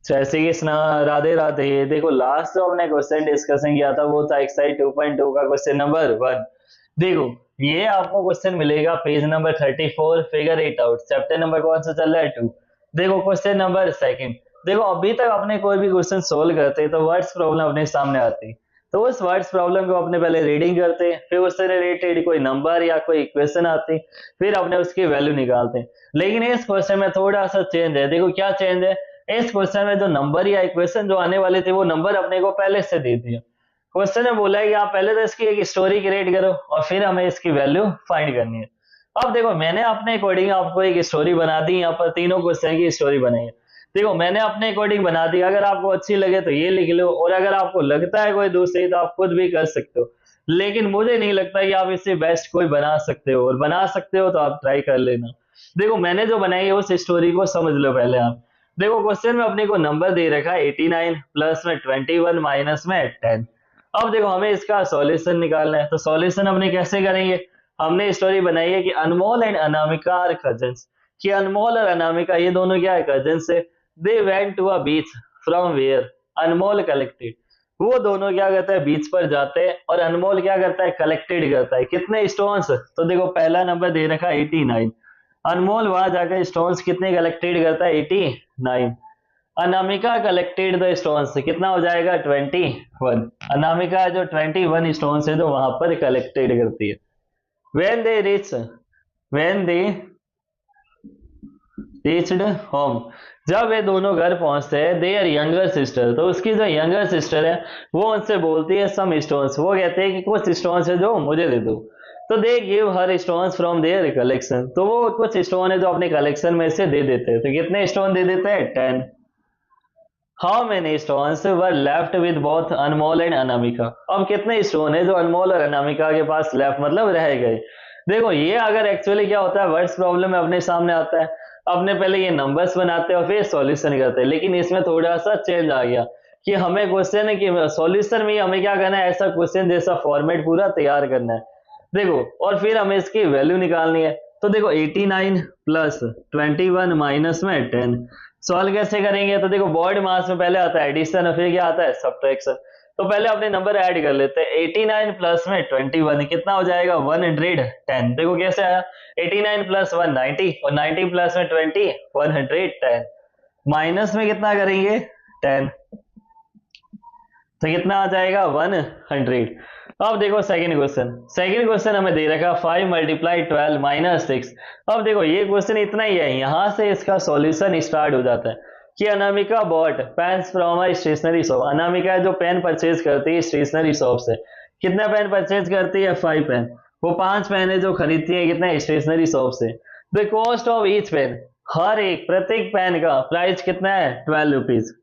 जैसे कि राधे राधे। देखो लास्ट जो हमने क्वेश्चन डिस्कशन किया था वो था एक्सरसाइज 2.2 का क्वेश्चन नंबर 1। देखो ये आपको क्वेश्चन मिलेगा page number 34, figure 8 out, chapter number कौन सा चल रहा है 2। देखो क्वेश्चन नंबर सेकंड। देखो अभी तक अपने कोई भी क्वेश्चन सोल्व करते तो वर्ड्स प्रॉब्लम अपने सामने आती, तो उस वर्ड्स प्रॉब्लम को अपने पहले रीडिंग करते, फिर उससे रिलेटेड कोई नंबर या कोई इक्वेशन आती, फिर अपने उसकी वैल्यू निकालते। लेकिन इस क्वेश्चन में थोड़ा सा चेंज है। देखो क्या चेंज है, इस क्वेश्चन में जो नंबर या इक्वेशन जो आने वाले थे वो नंबर अपने को पहले से दे दिया। क्वेश्चन में बोला है कि आप पहले तो इसकी एक स्टोरी क्रिएट करो और फिर हमें इसकी वैल्यू फाइंड करनी है। अब देखो मैंने अपने अकॉर्डिंग आपको एक स्टोरी बना दी, यहाँ पर तीनों क्वेश्चन की स्टोरी बनाई है। देखो मैंने अपने अकॉर्डिंग बना दी, अगर आपको अच्छी लगे तो ये लिख लो, और अगर आपको लगता है कोई दूसरी तो आप खुद भी कर सकते हो। लेकिन मुझे नहीं लगता कि आप इससे बेस्ट कोई बना सकते हो, और बना सकते हो तो आप ट्राई कर लेना। देखो मैंने जो बनाई है उस स्टोरी को समझ लो पहले आप। देखो क्वेश्चन में अपने को नंबर दे रखा है 89, प्लस में 21, माइनस में 10। अब देखो हमें इसका सॉल्यूशन निकालना है, तो सॉल्यूशन हमने कैसे करेंगे। हमने स्टोरी बनाई है कि अनमोल एंड अनामिका आर कजन्स, कि अनमोल और अनामिका ये दोनों क्या है, कजन्स है। They went to a beach from where Anmol collected, वो दोनों क्या करता है बीच पर जाते हैं, और अनमोल क्या करता है कलेक्टेड करता है कितने स्टोन्स। तो देखो पहला नंबर दे रखा है 89, अनमोल वहां जाकर स्टोन्स कितने कलेक्टेड करता है 89। अनामिका कलेक्टेड द स्टोन्स कितना हो जाएगा 21। अनामिका जो 21 स्टोन्स है जो वहां पर कलेक्टेड करती है। When they reach, when they reached home, जब वे दोनों घर पहुंचते हैं, देयर यंगर सिस्टर, तो उसकी जो यंगर सिस्टर है वो उनसे बोलती है सम स्टोन्स, वो कहते हैं कि कुछ स्टोन्स है जो मुझे दे दो। तो they give her stones from there collection, तो वो कुछ स्टोन है जो अपने कलेक्शन में से दे देते हैं। तो कितने स्टोन दे देते हैं 10। How many stones were left with both Anmol and Anamika, अब कितने स्टोन है जो अनमोल और अनामिका के पास लेफ्ट मतलब रह गए। देखो ये अगर एक्चुअली क्या होता है वर्ड्स प्रॉब्लम में अपने सामने आता है, अपने पहले ये नंबर्स बनाते हैं और फिर सॉल्यूशन करते हैं। लेकिन इसमें थोड़ा सा चेंज आ गया कि हमें क्वेश्चन है कि सॉल्यूशन में हमें क्या करना है, ऐसा क्वेश्चन जैसा फॉर्मेट पूरा तैयार करना है। देखो और फिर हमें इसकी वैल्यू निकालनी है। तो देखो 89 प्लस 21 माइनस में 10, सॉल्व कैसे करेंगे। तो देखो बॉड मास में पहले आता है एडिशन और फिर क्या आता है सब्ट्रैक्शन। तो पहले अपने नंबर ऐड कर लेते हैं, 89 प्लस में 21 कितना हो जाएगा 110। देखो कैसे आया, 89 प्लस 1 90, और 90 प्लस में 20 110, माइनस में कितना करेंगे 10, तो कितना आ जाएगा 100। अब देखो सेकंड क्वेश्चन, सेकंड क्वेश्चन हमें दे रखा 5 मल्टीप्लाई 12 माइनस 6। अब देखो ये क्वेश्चन इतना ही है, यहां से इसका सॉल्यूशन स्टार्ट हो जाता है कि Anamika bought pens from a stationery shop, Anamika जो पेन परचेज करती है स्टेशनरी शॉप से, कितना पेन परचेज करती है 5 पेन, वो 5 पेन है जो खरीदती है कितना स्टेशनरी शॉप से। The cost of each pen, हर एक प्रत्येक पेन का प्राइस कितना है 12 rupees.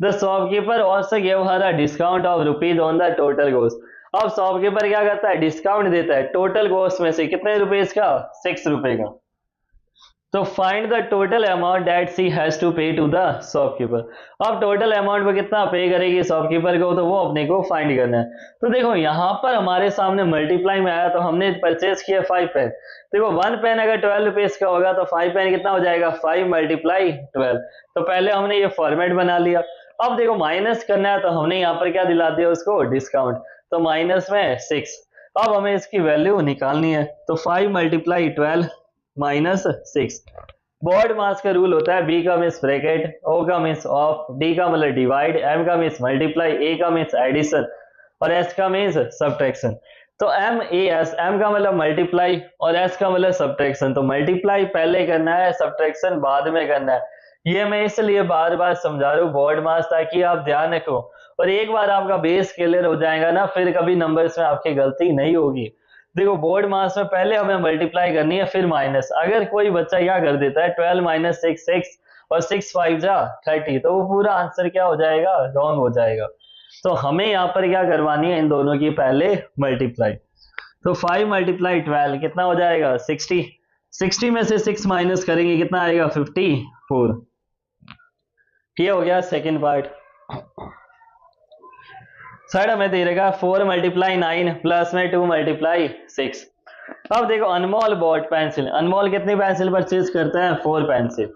The shopkeeper also give her a discount of rupees on the total cost, अब शॉपकीपर क्या करता है डिस्काउंट देता है टोटल कॉस्ट में से कितने रुपीज का 6 रुपए का। तो find the total amount that she has to pay to the shopkeeper, अब टोटल अमाउंट वो कितना पे करेगी शॉपकीपर को, तो वो अपने को फाइंड करना है। तो देखो यहाँ पर हमारे सामने मल्टीप्लाई में आया तो हमने परचेज किया 5 पेन। देखो 1 पेन अगर 12 रुपीज का होगा तो 5 पेन कितना हो जाएगा 5 मल्टीप्लाई 12। तो पहले हमने ये फॉर्मेट बना लिया। अब देखो माइनस करना है तो हमने यहाँ पर क्या दिला दिया उसको डिस्काउंट, तो माइनस में 6। अब हमें इसकी वैल्यू निकालनी है, तो 5 मल्टीप्लाई 12 माइनस 6। बॉड मास का रूल होता है, बी का मीन्स ब्रैकेट, ओ का मीन्स ऑफ, डी का मतलब डिवाइड, एम का मीन्स मल्टीप्लाई, ए का मीन्स एडिशन, और एस का मीन्स सब्ट्रैक्शन। तो एम ए एस, एम का मतलब मल्टीप्लाई और एस का मतलब सब्ट्रैक्शन। तो मल्टीप्लाई पहले करना है, सब्ट्रैक्शन बाद में करना है। ये मैं इसलिए बार बार समझा रहा हूँ बॉड मास, ताकि आप ध्यान रखो, और एक बार आपका बेस क्लियर हो जाएगा ना फिर कभी नंबर्स में आपकी गलती नहीं होगी। देखो बोर्ड मास में पहले हमें मल्टीप्लाई करनी है फिर माइनस। अगर कोई बच्चा क्या कर देता है 12 माइनस 6 6, और 6 5 जा 30, तो वो पूरा आंसर क्या हो जाएगा रॉन्ग हो जाएगा। तो हमें यहाँ पर क्या करवानी है इन दोनों की पहले मल्टीप्लाई। तो 5 मल्टीप्लाई 12 कितना हो जाएगा 60, 60 में से 6 माइनस करेंगे कितना आएगा 54। ये हो गया सेकेंड पार्ट। थर्ड हमें दे रहेगा 4 मल्टीप्लाई 9 प्लस में 2 मल्टीप्लाई 6। अब देखो अनमोल बॉट पेंसिल, अनमोल कितनी पेंसिल परचेज करता है 4 pencil.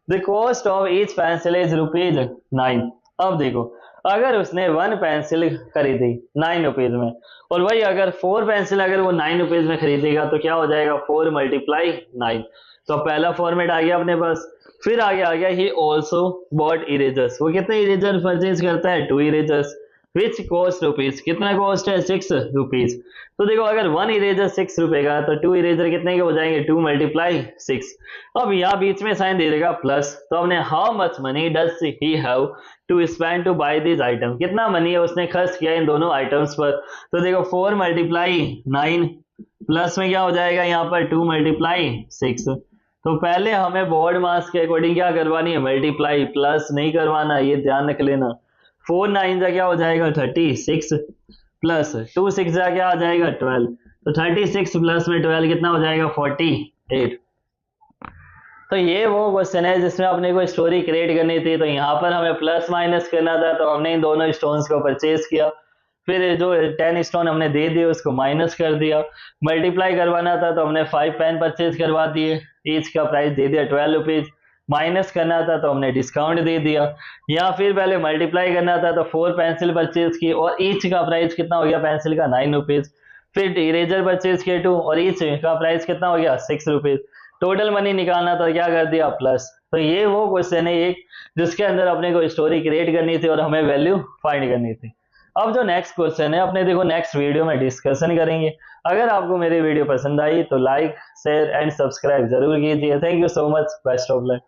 The cost of each pencil is ₹9। अब देखो, अगर उसने 1 पेंसिल खरीदी 9 रुपीज में, और वही अगर 4 पेंसिल अगर वो 9 रुपीज में खरीदेगा तो क्या हो जाएगा, 4 मल्टीप्लाई 9। तो पहला फॉर्मेट आ गया अपने पास। फिर आगे आ गया ही ऑल्सो बॉट इरेजर्स, वो कितने इरेजर परचेज करता है, 2 इरेजर्स, विच कॉस्ट रुपीज, कितना कॉस्ट है, 6 रुपीज। तो देखो अगर 1 इरेजर 6 रुपए का, तो 2 इरेजर कितने के हो जाएंगे, 2 मल्टीप्लाई 6। अब यहाँ बीच में साइन दे देगा प्लस, तो हमने how much money does he have to spend to buy this item, कितना मनी है उसने खर्च किया इन दोनों आइटम्स पर। तो देखो 4 मल्टीप्लाई 9 प्लस में क्या हो जाएगा यहाँ पर 2 मल्टीप्लाई 6। तो पहले हमें बोर्ड मास के अकॉर्डिंग क्या करवानी है, मल्टीप्लाई, प्लस नहीं करवाना, ये ध्यान रख लेना। 4 9 जा क्या हो जाएगा 36, प्लस 2 6 जा क्या आ जाएगा 12। तो 36 प्लस में 12 कितना हो जाएगा 48। तो ये वो क्वेश्चन है जिसमें अपने को स्टोरी क्रिएट करनी थी। तो यहाँ पर हमें प्लस माइनस करना था, तो हमने इन दोनों स्टोन्स को परचेज किया, फिर जो 10 स्टोन हमने दे दिए उसको माइनस कर दिया। मल्टीप्लाई करवाना था तो हमने 5 पेन परचेज करवा दिए, ईच का प्राइस दे दिया 12 रुपीज। माइनस करना था तो हमने डिस्काउंट दे दिया। या फिर पहले मल्टीप्लाई करना था तो 4 पेंसिल परचेज की, और ईच का प्राइस कितना हो गया पेंसिल का, 9 रुपीज। फिर इरेजर परचेज किए 2, और ईच का प्राइस कितना हो गया, 6 रुपीज। टोटल मनी निकालना था, क्या कर दिया, प्लस। तो ये वो क्वेश्चन है एक जिसके अंदर अपने को स्टोरी क्रिएट करनी थी और हमें वैल्यू फाइंड करनी थी। अब जो नेक्स्ट क्वेश्चन है अपने देखो नेक्स्ट वीडियो में डिस्कशन करेंगे। अगर आपको मेरी वीडियो पसंद आई तो लाइक शेयर एंड सब्सक्राइब जरूर कीजिए। Thank you so much, best of luck.